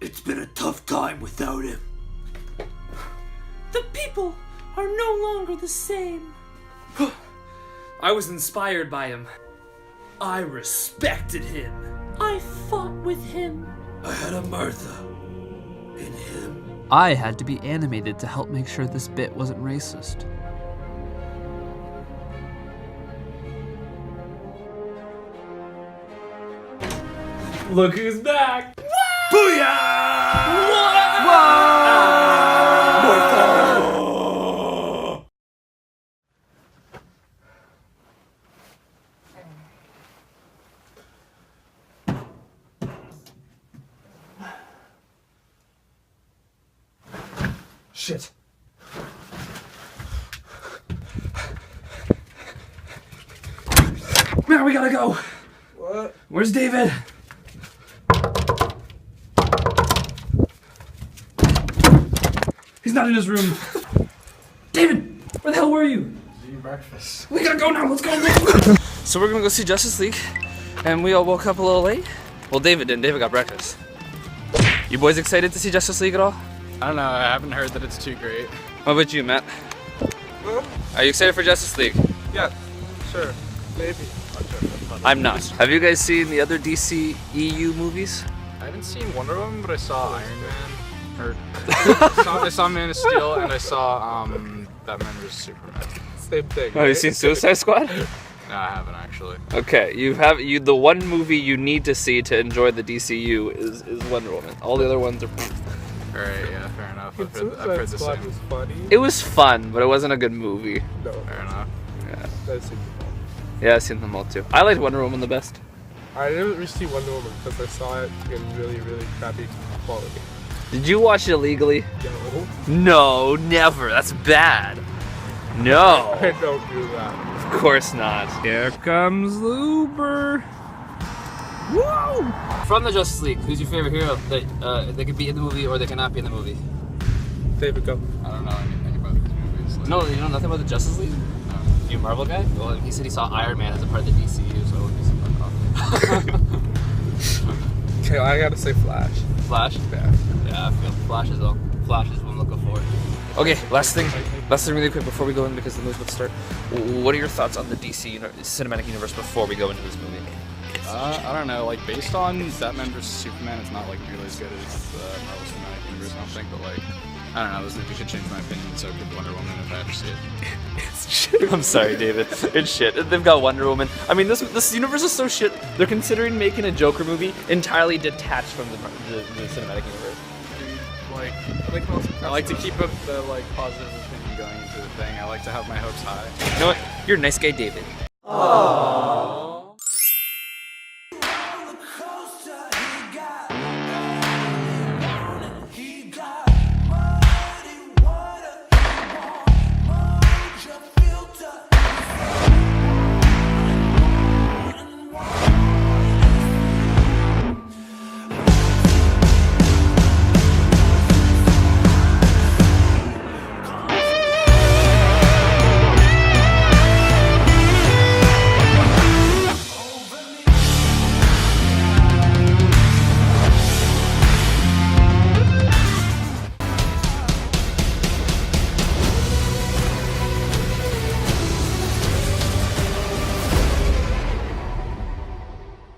It's been a tough time without him. The people are no longer the same. I was inspired by him. I respected him. I fought with him. I had a Martha in him. I had to be animated to help make sure this bit wasn't racist. Look who's back! Booyah! Shit. Man, we gotta go. What? Where's David? He's not in his room. David, where the hell were you? Eating breakfast. We gotta go now, let's go. So we're gonna go see Justice League, and we all woke up a little late. Well, David didn't. David got breakfast. You boys excited to see Justice League at all? I don't know, I haven't heard that it's too great. What about you, Matt? Are you excited for Justice League? Yeah, sure. Maybe. I'm not. Have you guys seen the other DC EU movies? I haven't seen Wonder Woman, but I saw Iron Man. Or I saw Man of Steel, and I saw Batman vs Superman. Same thing. Oh, have you seen Suicide Squad? No, I haven't actually. Okay, the one movie you need to see to enjoy the DCU is Wonder Woman. All the other ones are. Alright, yeah, fair enough. I've heard the same. Was funny. It was fun, but it wasn't a good movie. No, Fair enough. Yeah, that's it. yeah, I've seen them all too. I liked Wonder Woman the best. I didn't really see Wonder Woman because I saw it in really, really crappy quality. Did you watch it illegally? No, No, never. That's bad. No, I don't do that. of course not. Here comes Luber. Woo! From the Justice League, who's your favorite hero that they could be in the movie or they cannot be in the movie? David, go. I don't know anything about these movies. Like, No, you know nothing about the Justice League? no. You a Marvel guy? Well, he said he saw Iron Man as a part of the DCU, so it would be some fun. Okay, I gotta say Flash. Flash? Yeah. Yeah, I feel Flash is what I'm looking for. Okay, last thing really quick before we go in because the movie's about to start. What are your thoughts on the DC cinematic universe before we go into this movie? I don't know, like based on Batman vs Superman, it's not like nearly as good as the Marvel Cinematic Universe, I don't think, but like, I don't know, this movie should change my opinion, so could Wonder Woman if I ever see it. It's shit. I'm sorry, David. It's shit. They've got Wonder Woman. I mean, this universe is so shit. They're considering making a Joker movie entirely detached from the cinematic universe. Like, I like to keep up the like positive opinion going into the thing. I like to have my hopes high. You know what? You're a nice guy, David.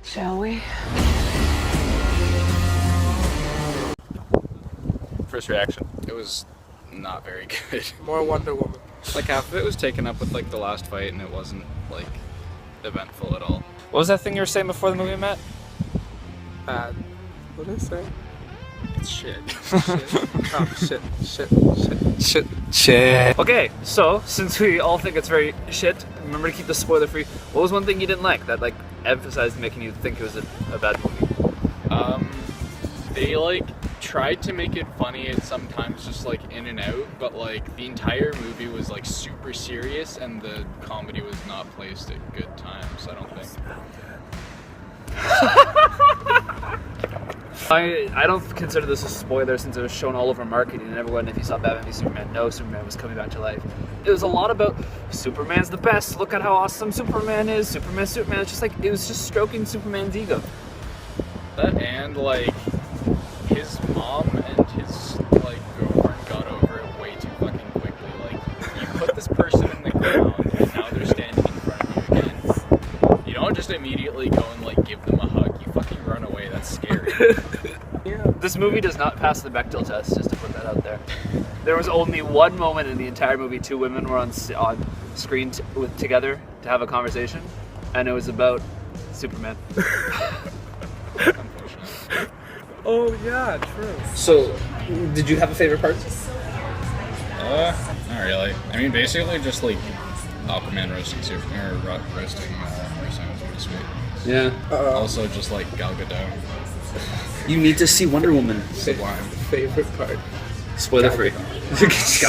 Shall we? First reaction. It was not very good. More Wonder Woman. Like half of it was taken up with like the last fight, and it wasn't like eventful at all. What was that thing you were saying before the movie, Matt? Bad. What did I say? Shit. Shit. Okay, so since we all think it's very shit, remember to keep this spoiler free. What was one thing you didn't like that like emphasized making you think it was a bad movie? They like tried to make it funny and sometimes just like in and out, but like the entire movie was like super serious and the comedy was not placed at good times, I don't think. I don't consider this a spoiler since it was shown all over marketing and everyone, if you saw Batman v Superman, no, Superman was coming back to life. It was a lot about Superman's the best, look at how awesome Superman is, Superman. It's just like, it was just stroking Superman's ego. That and like his mom and his like girlfriend got over it way too fucking quickly. Like, you put this person in the ground and now they're standing in front of you again. You don't just immediately go and like give them a hug. You fucking run away. That's scary. This movie does not pass the Bechdel test, just to put that out there. There was only one moment in the entire movie two women were on screen together to have a conversation, and it was about Superman. Unfortunately. Oh yeah, true. So, did you have a favorite part? Not really. I mean, basically just like Aquaman roasting Superman, or roasting Bruce Wayne was pretty sweet. Yeah. Also, just like Gal Gadot. You need to see Wonder Woman. Sublime. Favorite part. Spoiler free. Gal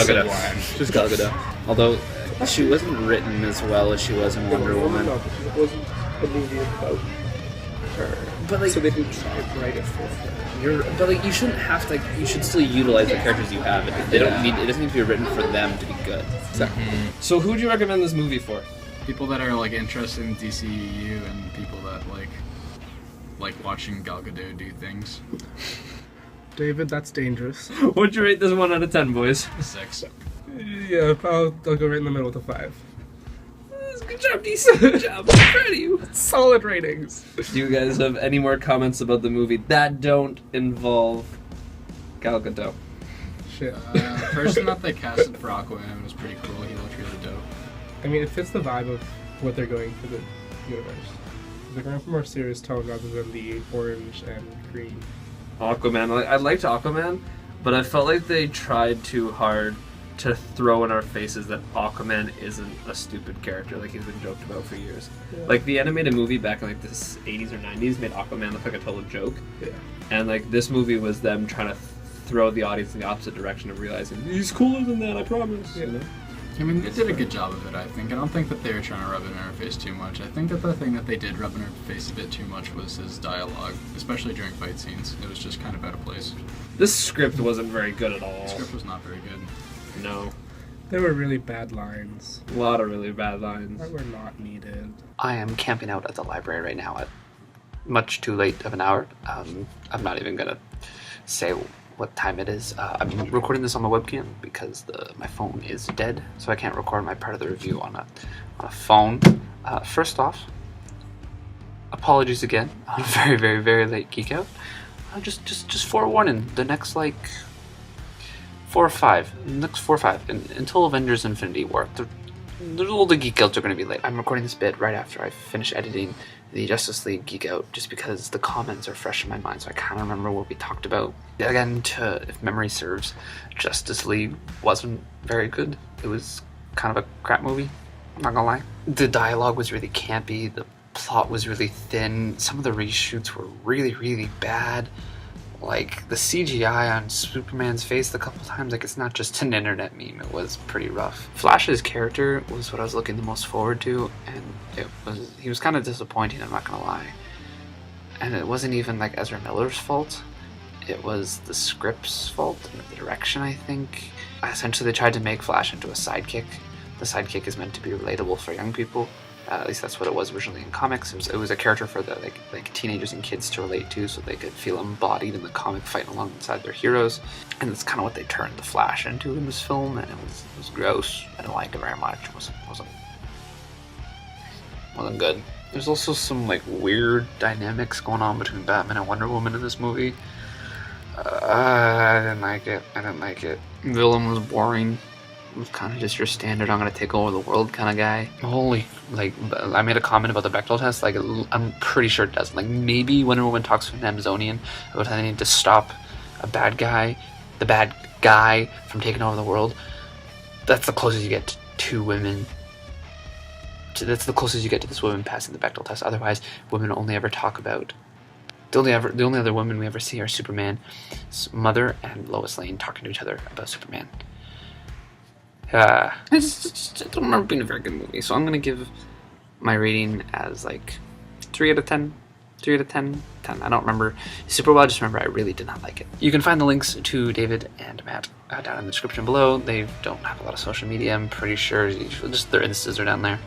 Gadot. Sublime. Just Gal Gadot. Although she wasn't written as well as she was in Wonder Woman. It wasn't a movie about her. But like, So they didn't try to write it for her. but like, you shouldn't have to. You should still utilize the characters you have. They don't need. It doesn't need to be written for them to be good. Exactly. So who would you recommend this movie for? People that are like interested in DCEU and people that like watching Gal Gadot do things. David, that's dangerous. What'd you rate this 1 out of 10, boys? 6. Yeah, I'll go right in the middle with a 5. Good job, DC. Good job. I'm proud of you. Solid ratings. Do you guys have any more comments about the movie that don't involve Gal Gadot? Shit. The person that they casted for Aquaman was pretty cool. He looked really dope. I mean, it fits the vibe of what they're going for the universe. They're going for more serious tone rather than the orange and green. Aquaman. I liked Aquaman, but I felt like they tried too hard to throw in our faces that Aquaman isn't a stupid character like he's been joked about for years. Yeah. Like the animated movie back in like the 80s or 90s made Aquaman look like a total joke. Yeah. And like this movie was them trying to throw the audience in the opposite direction of realizing he's cooler than that, I promise. Yeah. You know? I mean, they did a good job of it, I think. I don't think that they were trying to rub it in our face too much. I think that the thing that they did rub in our face a bit too much was his dialogue, especially during fight scenes. It was just kind of out of place. This script wasn't very good at all. The script was not very good. No. There were really bad lines A lot of really bad lines. that were not needed. I am camping out at the library right now at much too late of an hour. I'm not even gonna say what time it is. I'm recording this on my webcam because my phone is dead, so I can't record my part of the review on a phone. First off, apologies again on a very, very, very late geek out. Just forewarning, the next like 4 or 5, until Avengers Infinity War, all the Geek Outs are going to be late. I'm recording this bit right after I finish editing the Justice League Geek Out, just because the comments are fresh in my mind, so I kind of remember what we talked about. Again, if memory serves, Justice League wasn't very good. It was kind of a crap movie, I'm not gonna lie. The dialogue was really campy, the plot was really thin, some of the reshoots were really, really bad. Like, the CGI on Superman's face a couple times, like, it's not just an internet meme, it was pretty rough. Flash's character was what I was looking the most forward to, and he was kind of disappointing, I'm not gonna lie. And it wasn't even, like, Ezra Miller's fault. It was the script's fault and the direction, I think. Essentially, they tried to make Flash into a sidekick. The sidekick is meant to be relatable for young people. At least that's what it was originally in comics. It was a character for the like teenagers and kids to relate to, so they could feel embodied in the comic, fighting alongside their heroes. And that's kind of what they turned the Flash into in this film, and it was gross. I don't like it very much. It wasn't good. There's also some like weird dynamics going on between Batman and Wonder Woman in this movie. I didn't like it. Villain was boring. It was kind of just your standard, I'm gonna take over the world kind of guy. I made a comment about the Bechdel test, like, I'm pretty sure it doesn't. Like, maybe Wonder Woman talks to an Amazonian about how they need to stop the bad guy from taking over the world. That's the closest you get to 2 women. That's the closest you get to this woman passing the Bechdel test. Otherwise, women only ever talk about... The only other women we ever see are Superman's mother and Lois Lane talking to each other about Superman. I don't remember being a very good movie, so I'm gonna give my rating as like 3 out of 10. 3 out of 10. I don't remember super well, I just remember I really did not like it. You can find the links to David and Matt down in the description below. They don't have a lot of social media, I'm pretty sure. Just their Instas are down there.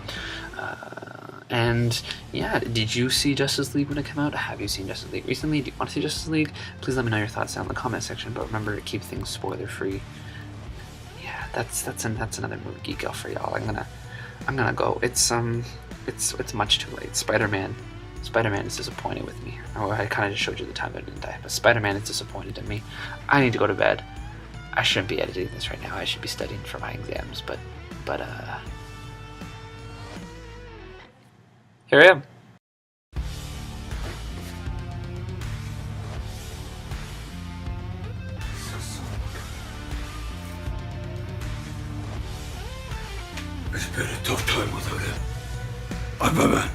And yeah, did you see Justice League when it came out? Have you seen Justice League recently? Do you want to see Justice League? Please let me know your thoughts down in the comment section. But remember to keep things spoiler free. Yeah, that's another movie geek out for y'all. I'm gonna go. It's much too late. Spider-Man is disappointed with me. Oh, I kind of just showed you the time that I didn't die, but Spider-Man is disappointed in me. I need to go to bed. I shouldn't be editing this right now. I should be studying for my exams, but here I am. It's been a tough time without him. I'm Batman.